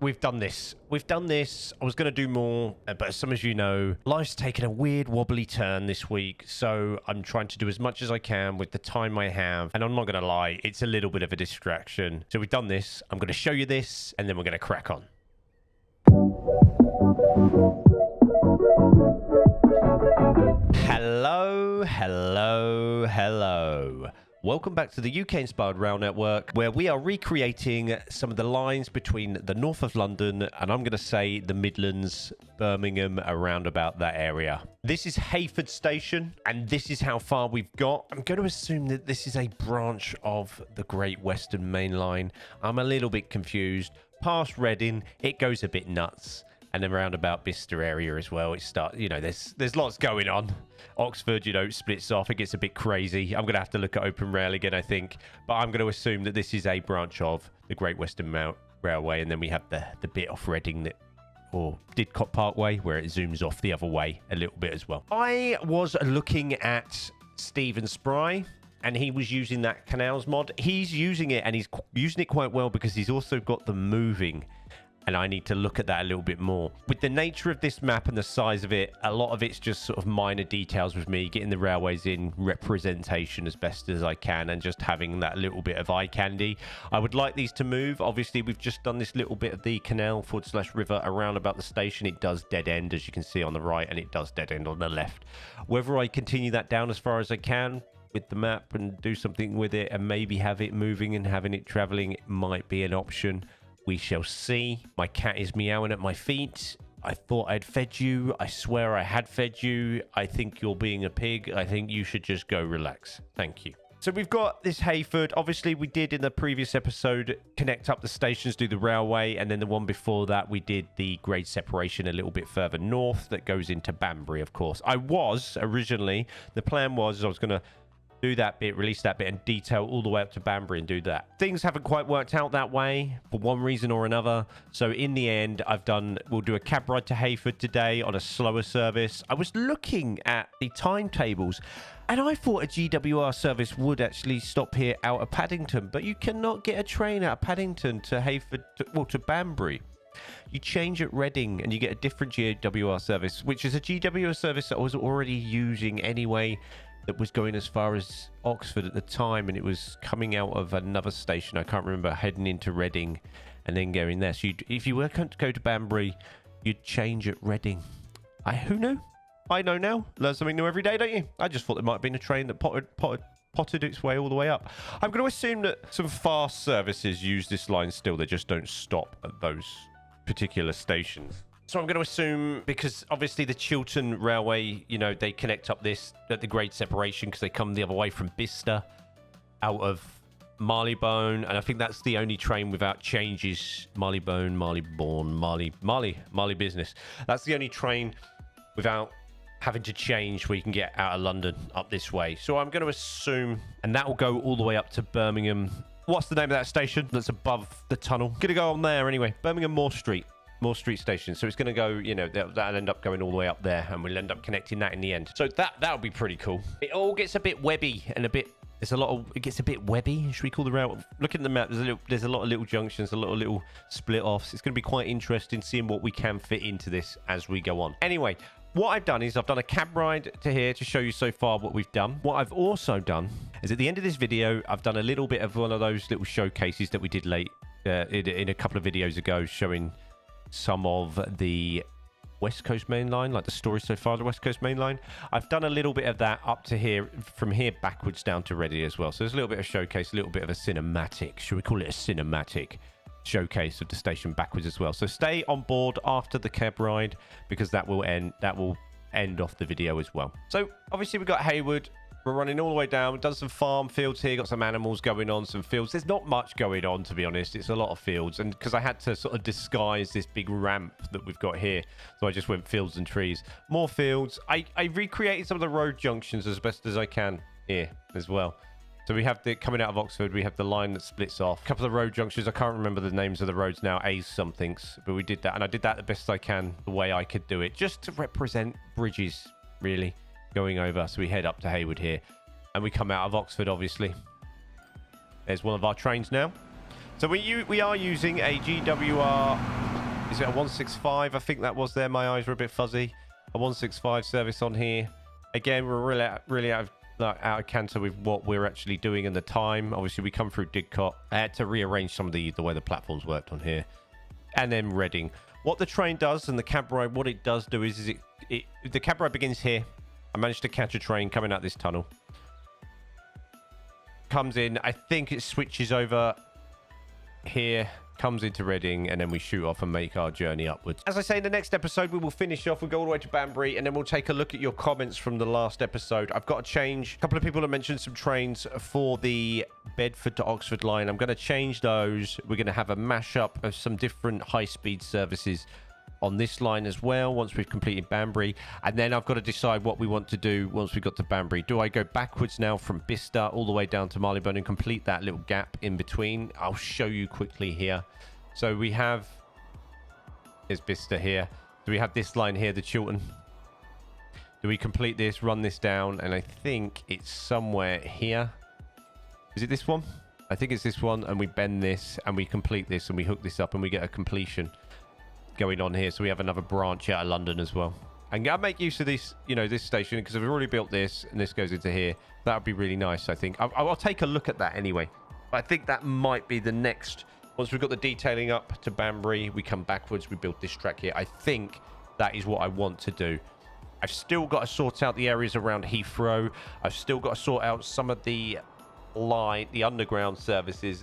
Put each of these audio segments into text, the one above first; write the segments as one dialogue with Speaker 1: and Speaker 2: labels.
Speaker 1: we've done this. I was going to do more, but as some of you know, life's taken a weird wobbly turn this week, so I'm trying to do as much as I can with the time I have, and I'm not going to lie, it's a little bit of a distraction. So we've done this, I'm going to show you this, and then we're going to crack on. Hello. Welcome back to the UK-inspired Rail Network, where we are recreating some of the lines between the north of London and I'm going to say the Midlands, Birmingham, around about that area. This is Heyford Station, and this is how far we've got. I'm going to assume that this is a branch of the Great Western Main Line. I'm a little bit confused. Past Reading, it goes a bit nuts. And then around about Bicester area as well, it starts, you know, there's lots going on. Oxford, you know, splits off. It gets a bit crazy. I'm going to have to look at Open Rail again, I think. But I'm going to assume that this is a branch of the Great Western Railway. And then we have the bit off Reading or Didcot Parkway, where it zooms off the other way a little bit as well. I was looking at Stephen Spry, and he was using that canals mod. He's using it, and he's using it quite well because he's also got them moving. And I need to look at that a little bit more. With the nature of this map and the size of it, a lot of it's just sort of minor details with me, getting the railways in representation as best as I can, and just having that little bit of eye candy. I would like these to move. Obviously, we've just done this little bit of the canal/river around about the station. It does dead end, as you can see on the right, and it does dead end on the left. Whether I continue that down as far as I can with the map and do something with it and maybe have it moving and having it traveling, it might be an option. We shall see. My cat is meowing at my feet. I thought I'd fed you. I swear I had fed you. I think you're being a pig. I think you should just go relax. Thank you. So we've got this Heyford. Obviously, we did in the previous episode connect up the stations, do the railway, and then the one before that, we did the grade separation a little bit further north that goes into Banbury, of course. I was originally, the plan was I was going to do that bit, release that bit, and detail all the way up to Banbury and do that. Things haven't quite worked out that way for one reason or another. So in the end, we'll do a cab ride to Heyford today on a slower service. I was looking at the timetables, and I thought a GWR service would actually stop here out of Paddington, but you cannot get a train out of Paddington to Heyford, to Banbury. You change at Reading and you get a different GWR service, which is a GWR service that I was already using anyway, that was going as far as Oxford at the time, and it was coming out of another station. I can't remember, heading into Reading and then going there. So if you were going to go to Banbury, you'd change at Reading. Who knew? I know now. Learn something new every day, don't you? I just thought there might have been a train that potted its way all the way up. I'm going to assume that some fast services use this line still. They just don't stop at those particular stations. So I'm going to assume, because obviously the Chiltern Railway, you know, they connect up this at the grade separation because they come the other way from Bicester out of Marylebone. And I think that's the only train without changes. Marylebone, Marylebone, Marley business. That's the only train without having to change where you can get out of London up this way. So I'm going to assume, and that will go all the way up to Birmingham. What's the name of that station that's above the tunnel? Going to go on there anyway. Birmingham Moor Street Station. So it's going to go, you know, that'll end up going all the way up there, and we'll end up connecting that in the end. So that'll be pretty cool. It all gets a bit webby and it gets a bit webby. Should we call the rail? Looking at the map, there's a lot of little junctions, a lot of little split offs. It's going to be quite interesting seeing what we can fit into this as we go on. Anyway, what I've done is I've done a cab ride to here to show you so far what we've done. What I've also done is at the end of this video, I've done a little bit of one of those little showcases that we did late in a couple of videos ago, showing some of the West Coast Main Line, like the story so far, the West Coast Main Line. I've done a little bit of that up to here, from here backwards down to Reading as well. So there's a little bit of showcase, a little bit of a cinematic. Should we call it a cinematic showcase of the station backwards as well? So stay on board after the cab ride, because that will end off the video as well. So obviously we've got Heyford. We're running all the way down. We've done some farm fields here, got some animals going on, some fields. There's not much going on, to be honest. It's a lot of fields. And because I had to sort of disguise this big ramp that we've got here, so I just went fields and trees. More fields. I recreated some of the road junctions as best as I can here as well. So we have coming out of Oxford, we have the line that splits off. A couple of road junctions. I can't remember the names of the roads now. A's somethings. But we did that. And I did that the best I can, the way I could do it. Just to represent bridges, really, going over. So we head up to Heyford here. And we come out of Oxford, obviously. There's one of our trains now. So we are using a GWR Is it a 165? I think that was there. My eyes were a bit fuzzy. A 165 service on here. Again, we're really out of canter with what we're actually doing and the time. Obviously, we come through Didcot. I had to rearrange some of the way the platforms worked on here. And then Reading. What the train does and the cab ride, what it does do is the cab ride begins here. I managed to catch a train coming out this tunnel. Comes in. I think it switches over here. Comes into Reading, and then we shoot off and make our journey upwards. As I say, in the next episode, we will finish off. We'll go all the way to Banbury, and then we'll take a look at your comments from the last episode. I've got to change. A couple of people have mentioned some trains for the Bedford to Oxford line. I'm going to change those. We're going to have a mashup of some different high-speed services on this line as well once we've completed Banbury, and then I've got to decide what we want to do once we got to Banbury. Do I go backwards now from Bicester all the way down to Marylebone and complete that little gap in between? I'll show you quickly here. So we have, here's Bicester here. Do we have this line here, the Chiltern? Do we complete this, run this down, and I think it's somewhere here. Is it this one? I think it's this one, and we bend this and we complete this and we hook this up and we get a completion going on here. So we have another branch out of London as well. And I'll make use of this, this station, because I've already built this and this goes into here. That would be really nice, I think. I'll take a look at that anyway. But I think that might be the next. Once we've got the detailing up to Banbury, we come backwards, we build this track here. I think that is what I want to do. I've still got to sort out the areas around Heathrow. I've still got to sort out some of the underground services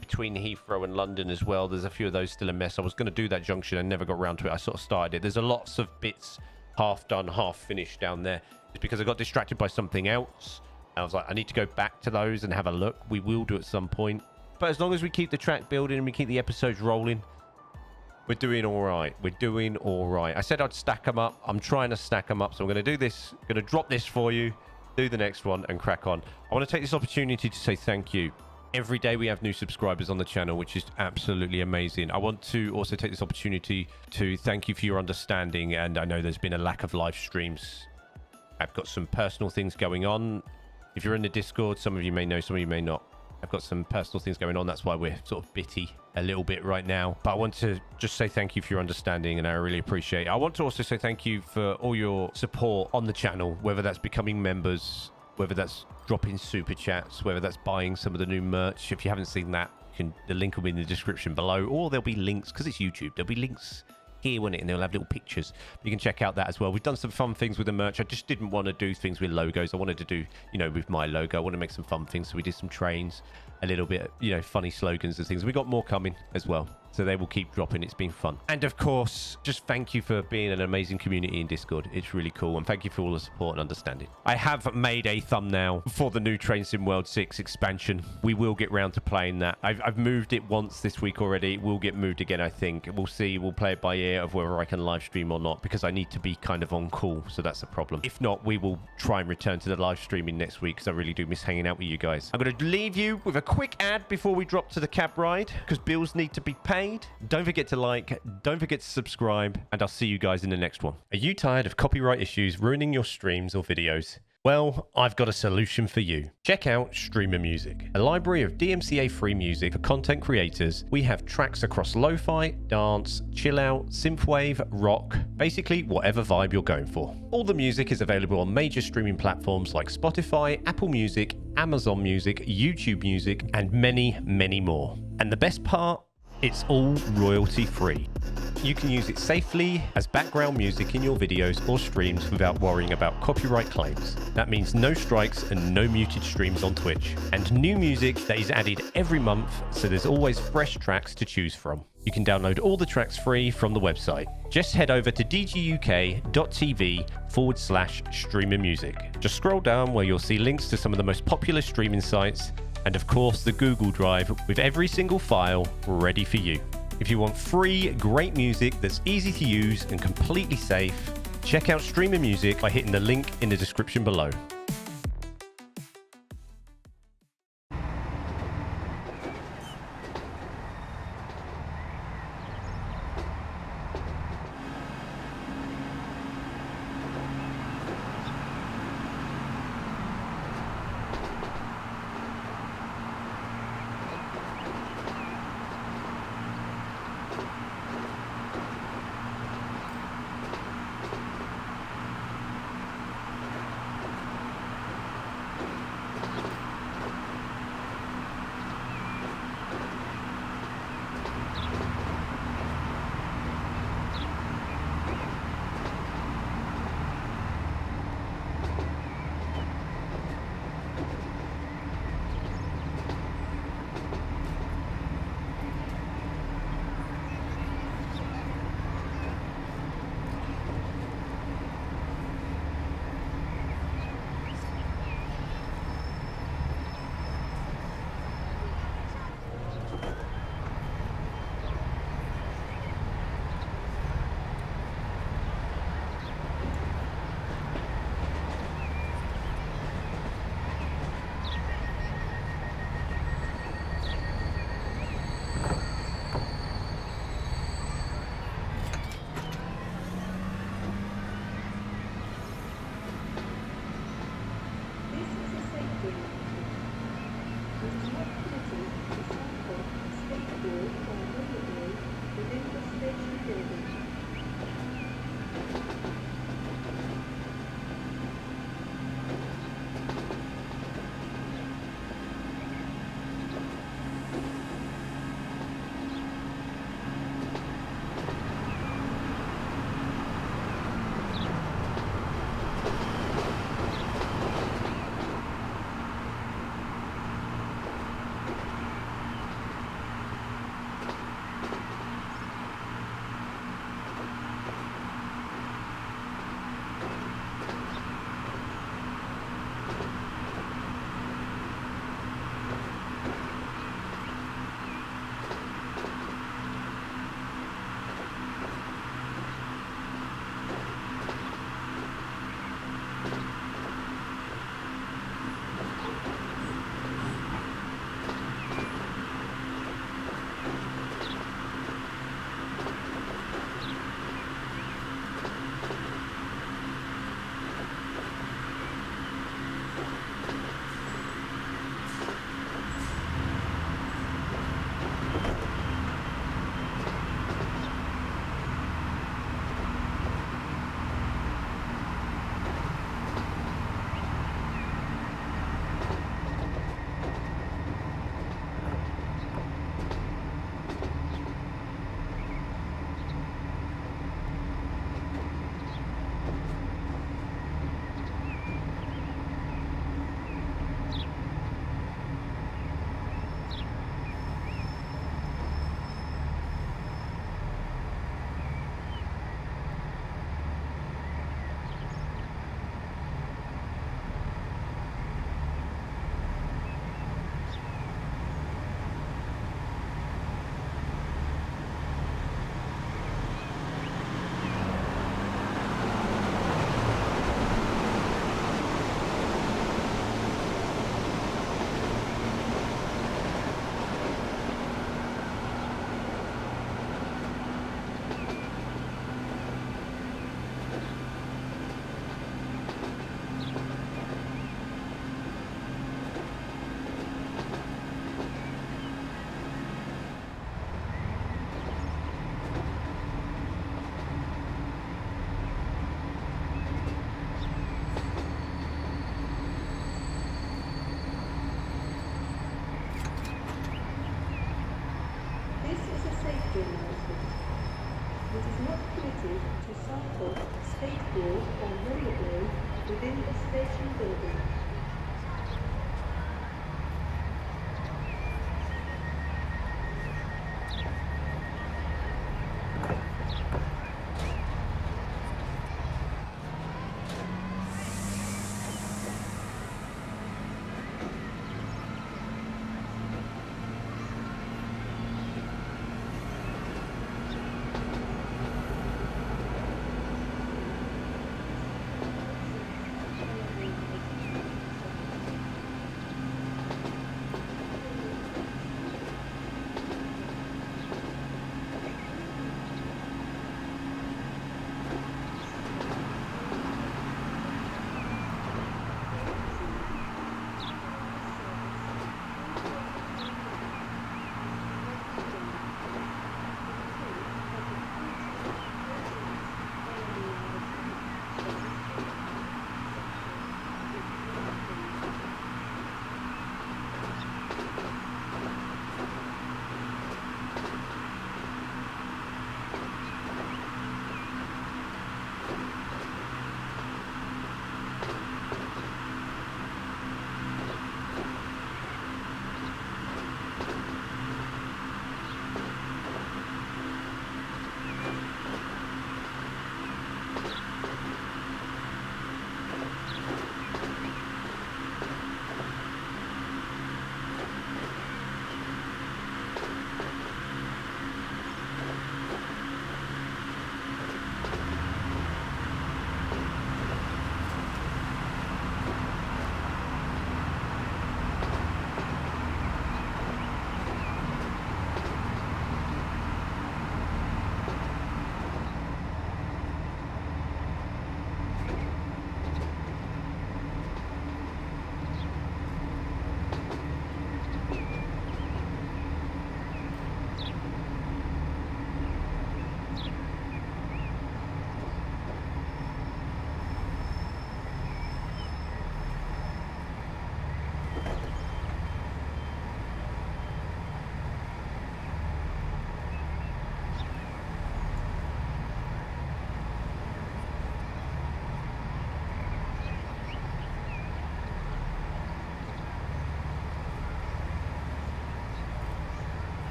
Speaker 1: between Heathrow and London as well. There's a few of those still a mess. I was going to do that junction and never got around to it. I sort of started it. There's lots of bits half done, half finished down there. It's because I got distracted by something else. I was like, I need to go back to those and have a look. We will do at some point. But as long as we keep the track building and we keep the episodes rolling, we're doing all right. We're doing all right. I said I'd stack them up. I'm trying to stack them up. So I'm going to do this. I'm going to drop this for you, do the next one and crack on. I want to take this opportunity to say thank you. Every day we have new subscribers on the channel, which is absolutely amazing. I want to also take this opportunity to thank you for your understanding. And I know there's been a lack of live streams. I've got some personal things going on. If you're in the Discord, some of you may know, some of you may not. I've got some personal things going on. That's why we're sort of bitty a little bit right now. But I want to just say thank you for your understanding, and I really appreciate it. I want to also say thank you for all your support on the channel, whether that's becoming members, whether that's dropping super chats, whether that's buying some of the new merch. If you haven't seen that, the link will be in the description below, or there'll be links, because it's YouTube. There'll be links here, won't it? And they'll have little pictures. You can check out that as well. We've done some fun things with the merch. I just didn't want to do things with logos. I wanted to do, with my logo. I want to make some fun things. So we did some trains, a little bit, funny slogans and things. We got more coming as well. So they will keep dropping. It's been fun. And of course, just thank you for being an amazing community in Discord. It's really cool. And thank you for all the support and understanding. I have made a thumbnail for the new Train Sim World 6 expansion. We will get round to playing that. I've moved it once this week already. It will get moved again, I think. We'll see. We'll play it by ear of whether I can live stream or not, because I need to be kind of on call. So that's a problem. If not, we will try and return to the live streaming next week, because I really do miss hanging out with you guys. I'm going to leave you with a quick ad before we drop to the cab ride, because bills need to be paid. Don't forget to like, don't forget to subscribe, and I'll see you guys in the next one. Are you tired of copyright issues ruining your streams or videos? Well, I've got a solution for you. Check out Streamer Music, a library of DMCA-free music for content creators. We have tracks across lo-fi, dance, chill out, synthwave, rock, basically whatever vibe you're going for. All the music is available on major streaming platforms like Spotify, Apple Music, Amazon Music, YouTube Music, and many, many more. And the best part? It's all royalty free. You can use it safely as background music in your videos or streams without worrying about copyright claims. That means no strikes and no muted streams on Twitch. And new music that is added every month, so there's always fresh tracks to choose from. You can download all the tracks free from the website. Just head over to dguk.tv/streamer music. Just scroll down where you'll see links to some of the most popular streaming sites, and of course the Google Drive with every single file ready for you. If you want free, great music that's easy to use and completely safe, check out Streamer Music by hitting the link in the description below.
Speaker 2: building. Safety announcement. It is not permitted to cycle, skateboard or rollerblade within the station building.